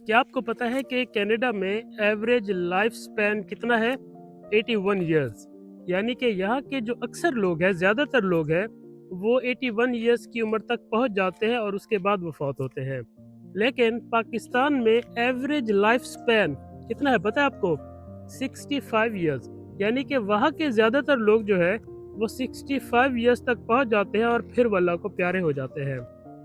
क्या आपको पता है कि कनाडा में एवरेज लाइफ स्पैन कितना है? 81 ईयर्स। यानी कि यहाँ के जो अक्सर लोग हैं, ज़्यादातर लोग हैं, वो 81 ईयर्स की उम्र तक पहुँच जाते हैं और उसके बाद वफ़ात होते हैं। लेकिन पाकिस्तान में एवरेज लाइफ स्पैन कितना है पता है आपको? 65 ईयर्स। यानी कि वहाँ के ज़्यादातर लोग जो है वो 65 ईयर्स तक पहुँच जाते हैं और फिर वो अल्लाह को प्यारे हो जाते हैं।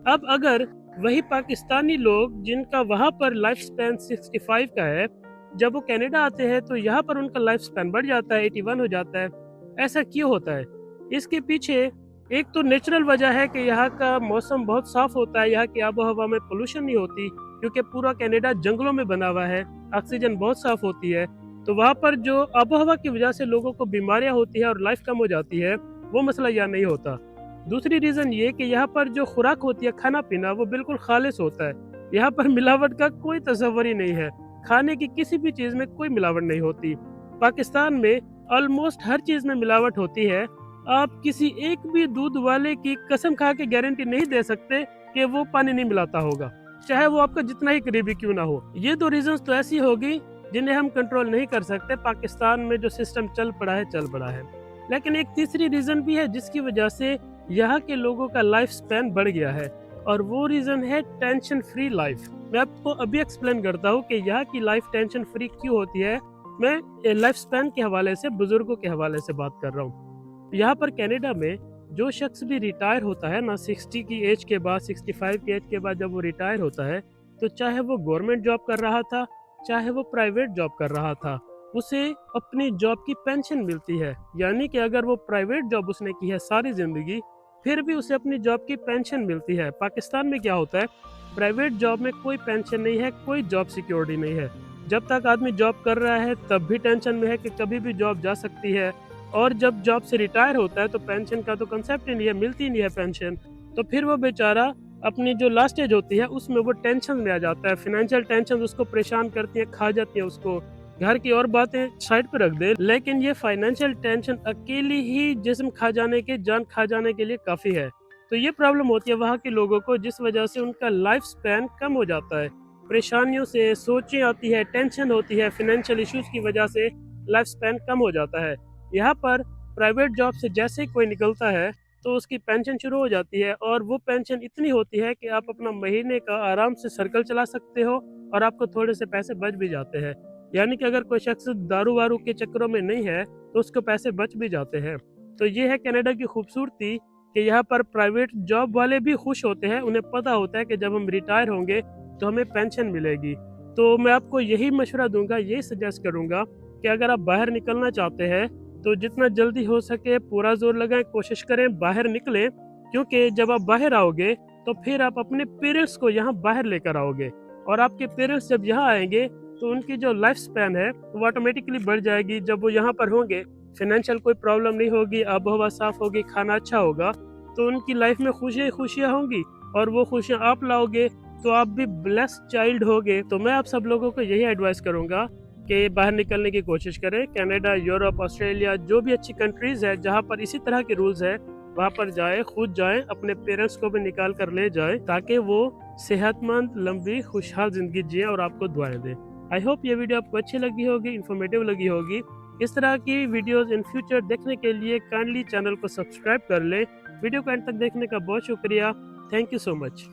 अब अगर वही पाकिस्तानी लोग जिनका वहाँ पर लाइफ स्पैन 65 का है, जब वो कनाडा आते हैं तो यहाँ पर उनका लाइफ स्पैन बढ़ जाता है, 81 हो जाता है। ऐसा क्यों होता है? इसके पीछे एक तो नेचुरल वजह है कि यहाँ का मौसम बहुत साफ होता है, यहाँ की आबो हवा में पोल्यूशन नहीं होती, क्योंकि पूरा कनाडा जंगलों में बना हुआ है, ऑक्सीजन बहुत साफ होती है। तो वहाँ पर जो आबो हवा की वजह से लोगों को बीमारियां होती है और लाइफ कम हो जाती है, वो मसला यहाँ नहीं होता। दूसरी रीज़न ये कि यहाँ पर जो खुराक होती है, खाना पीना, वो बिल्कुल खालिस होता है। यहाँ पर मिलावट का कोई तस्वर ही नहीं है। खाने की किसी भी चीज़ में कोई मिलावट नहीं होती। पाकिस्तान में ऑलमोस्ट हर चीज़ में मिलावट होती है। आप किसी एक भी दूध वाले की कसम खा के गारंटी नहीं दे सकते कि वो पानी नहीं मिलाता होगा, चाहे वो आपका जितना ही करीबी क्यों ना हो। ये दो रीजंस तो ऐसी होगी जिन्हें हम कंट्रोल नहीं कर सकते। पाकिस्तान में जो सिस्टम चल पड़ा है। लेकिन एक तीसरी रीजन भी है जिसकी वजह से यहाँ के लोगों का लाइफ स्पैन बढ़ गया है, और वो रीजन है टेंशन फ्री लाइफ। मैं आपको अभी एक्सप्लेन करता हूँ कि यहाँ की लाइफ टेंशन फ्री क्यों होती है। मैं लाइफ स्पैन के हवाले से, बुजुर्गों के हवाले से बात कर रहा हूँ। यहाँ पर कनाडा में जो शख्स भी रिटायर होता है ना, 60 की एज के बाद, 65 की एज के बाद जब वो रिटायर होता है, तो चाहे वो गवर्नमेंट जॉब कर रहा था, चाहे वो प्राइवेट जॉब कर रहा था, उसे अपनी जॉब की पेंशन मिलती है। यानी कि अगर वो प्राइवेट जॉब उसने की है सारी जिंदगी, फिर भी उसे अपनी जॉब की पेंशन मिलती है। पाकिस्तान में क्या होता है, प्राइवेट जॉब में कोई पेंशन नहीं है, कोई जॉब सिक्योरिटी नहीं है। जब तक आदमी जॉब कर रहा है तब भी टेंशन में है कि कभी भी जॉब जा सकती है, और जब जॉब से रिटायर होता है तो पेंशन का तो कंसेप्ट ही नहीं है, मिलती नहीं है पेंशन। तो फिर वो बेचारा अपनी जो लास्ट एज होती है उसमें वो टेंशन में आ जाता है। फाइनेंशियल टेंशन उसको परेशान करती है, खा जाती है उसको। घर की और बातें साइड पे रख दे, लेकिन ये फाइनेंशियल टेंशन अकेली ही जिस्म खा जाने के, जान खा जाने के लिए काफ़ी है। तो ये प्रॉब्लम होती है वहाँ के लोगों को, जिस वजह से उनका लाइफ स्पैन कम हो जाता है। परेशानियों से, सोचें आती है, टेंशन होती है, फाइनेंशियल इश्यूज की वजह से लाइफ स्पैन कम हो जाता है। यहाँ पर प्राइवेट जॉब से जैसे ही कोई निकलता है तो उसकी पेंशन शुरू हो जाती है, और वो पेंशन इतनी होती है कि आप अपना महीने का आराम से सर्कल चला सकते हो, और आपको थोड़े से पैसे बच भी जाते हैं। यानी कि अगर कोई शख्स दारू वारू के चक्करों में नहीं है तो उसको पैसे बच भी जाते हैं। तो ये है कनाडा की खूबसूरती कि यहाँ पर प्राइवेट जॉब वाले भी खुश होते हैं। उन्हें पता होता है कि जब हम रिटायर होंगे तो हमें पेंशन मिलेगी। तो मैं आपको यही मशवरा दूंगा, यही सजेस्ट करूंगा कि अगर आप बाहर निकलना चाहते हैं तो जितना जल्दी हो सके पूरा जोर लगाएं, कोशिश करें बाहर निकलें, क्योंकि जब आप बाहर आओगे तो फिर आप अपने पेरेंट्स को यहाँ बाहर लेकर आओगे, और आपके पेरेंट्स जब यहाँ आएंगे तो उनकी जो लाइफ स्पैन है वो ऑटोमेटिकली बढ़ जाएगी। जब वो यहाँ पर होंगे, फाइनेंशियल कोई प्रॉब्लम नहीं होगी, आबोहवा साफ होगी, खाना अच्छा होगा, तो उनकी लाइफ में खुशियाँ खुशियाँ होंगी, और वो खुशियाँ आप लाओगे तो आप भी ब्लेस्ड चाइल्ड होगे। तो मैं आप सब लोगों को यही एडवाइस करूंगा कि बाहर निकलने की कोशिश करें। कनाडा, यूरोप, ऑस्ट्रेलिया, जो भी अच्छी कंट्रीज है जहाँ पर इसी तरह के रूल्स है, वहाँ पर जाएं, खुद जाएं, अपने पेरेंट्स को भी निकाल कर ले जाएं, ताकि वो सेहतमंद, लंबी, खुशहाल जिंदगी जिए और आपको दुआएं दें। आई होप ये वीडियो आपको अच्छी लगी होगी, इन्फॉर्मेटिव लगी होगी। इस तरह की वीडियोस इन फ्यूचर देखने के लिए काइंडली चैनल को सब्सक्राइब कर लें। वीडियो को एंड तक देखने का बहुत शुक्रिया। Thank you so much.